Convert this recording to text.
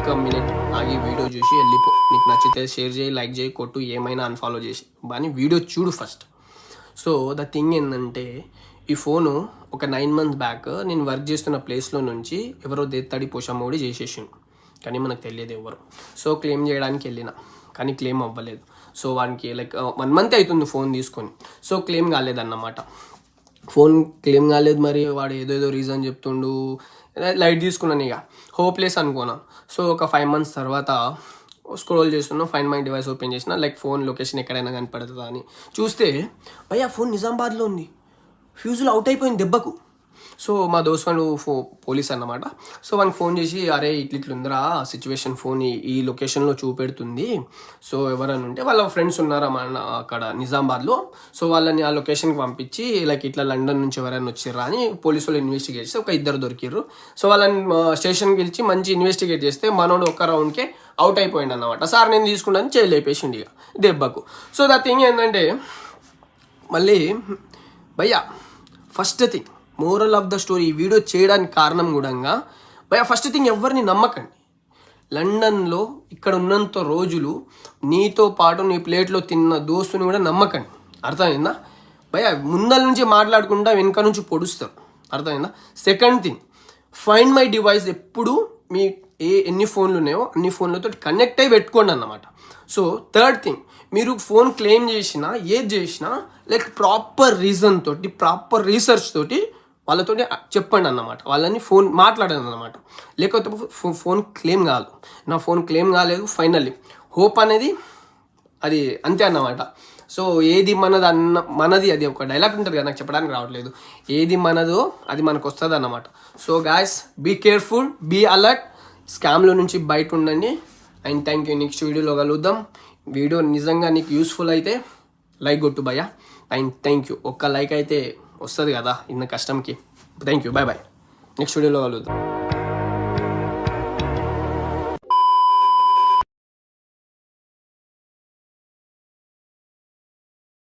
ఒక్క మినిట్ ఆగి వీడియో చూసి వెళ్ళిపో. నీకు నచ్చితే షేర్ చేయి, లైక్ చేయి, కొట్టు, ఏమైనా అన్ఫాలో చేసి కానీ వీడియో చూడు ఫస్ట్. సో ద థింగ్ ఏంటంటే ఈ ఫోను ఒక 9 months బ్యాక్ నేను వర్క్ చేస్తున్న ప్లేస్లో నుంచి ఎవరో దేత్తడి పోషమ్మోడి చేసేసిండు, కానీ మనకు తెలియదు ఎవరు. సో క్లెయిమ్ చేయడానికి వెళ్ళిన, కానీ క్లెయిమ్ అవ్వలేదు. సో వానికి లైక్ 1 month అవుతుంది ఫోన్ తీసుకొని. సో క్లెయిమ్ కాలేదన్నమాట. ఫోన్ క్లెయిమ్ కాలేదు, మరి వాడు ఏదేదో రీజన్ చెప్తుండు. లైట్ తీసుకున్నాను, ఇక హోప్లెస్ అనుకున్నాను. సో ఒక 5 months తర్వాత స్క్రోల్ చేస్తున్నాను, ఫైండ్ మై డివైస్ ఓపెన్ చేసిన, లైక్ ఫోన్ లొకేషన్ ఎక్కడైనా కనపడుతుందా అని చూస్తే భయ్యా ఫోన్ నిజామాబాద్లో ఉంది, ఫ్యూజులు అవుట్ అయిపోయింది దెబ్బకు. సో మా దోస్త్ వాడు పోలీస్ అన్నమాట. సో వానికి ఫోన్ చేసి, అరే ఇట్లుందిరా సిచ్యువేషన్, ఫోన్ ఈ లొకేషన్లో చూపెడుతుంది. సో ఎవరైనా ఉంటే వాళ్ళ ఫ్రెండ్స్ ఉన్నారా మన అక్కడ నిజామాబాద్లో, సో వాళ్ళని ఆ లొకేషన్కి పంపించి లైక్ ఇట్లా లండన్ నుంచి ఎవరైనా వచ్చిర్రా అని పోలీసు వాళ్ళు ఇన్వెస్టిగేట్ చేస్తే ఒక 2 దొరికిర్రు. సో వాళ్ళని స్టేషన్కి పిలిచి మంచి ఇన్వెస్టిగేట్ చేస్తే మనోడు ఒక్క రౌండ్కే అవుట్ అయిపోయింది అన్నమాట. సార్ నేను తీసుకున్నాను జైలు అయిపోయింది ఇక దెబ్బకు. సో ద థింగ్ ఏంటంటే మళ్ళీ భయ్యా first thing moral of the story ఈ వీడియో చేయడానికి కారణం కూడా భయ్యా ఫస్ట్ థింగ్ ఎవరిని నమ్మకండి. లండన్లో ఇక్కడ ఉన్నంత రోజులు నీతో పాటు నీ ప్లేట్లో తిన్న దోస్తుని కూడా నమ్మకండి, అర్థమైందా భయ్యా? ముందల నుంచి మాట్లాడుకుంటా వెనక నుంచి పొడుస్తారు, అర్థమైందా? Second thing, find my device ఎప్పుడు మీ ఎన్ని ఫోన్లు ఉన్నాయో అన్ని ఫోన్లతో కనెక్ట్ అయ్యి పెట్టుకోండి అన్నమాట. సో థర్డ్ థింగ్, మీరు ఫోన్ క్లెయిమ్ చేసినా ఏది చేసినా లైక్ ప్రాపర్ రీజన్ తోటి, ప్రాపర్ రీసెర్చ్ తోటి వాళ్ళతో చెప్పండి అన్నమాట. వాళ్ళని ఫోన్ మాట్లాడండి అన్నమాట. లేకపోతే ఫోన్ క్లెయిమ్ కాదు. నా ఫోన్ క్లెయిమ్ కాలేదు, ఫైనల్లీ హోప్ అనేది అది అంతే అన్నమాట. సో ఏది మనది అది ఒక డైలాగ్ ఉంటుంది కదా, నాకు చెప్పడానికి రావట్లేదు. ఏది మనదో అది మనకు వస్తుంది అన్నమాట. So guys be careful, be alert, స్కామ్లో నుంచి బయట ఉండండి. And thank you. నెక్స్ట్ వీడియోలో కలుద్దాం. వీడియో నిజంగా నీకు యూస్ఫుల్ అయితే లైక్ కొట్టు భయ్యా. And thank you. ఒక్క లైక్ అయితే వస్తుంది కదా ఇన్న కష్టంకి. Thank you, bye bye. Next వీడియోలో కలుద్దాం.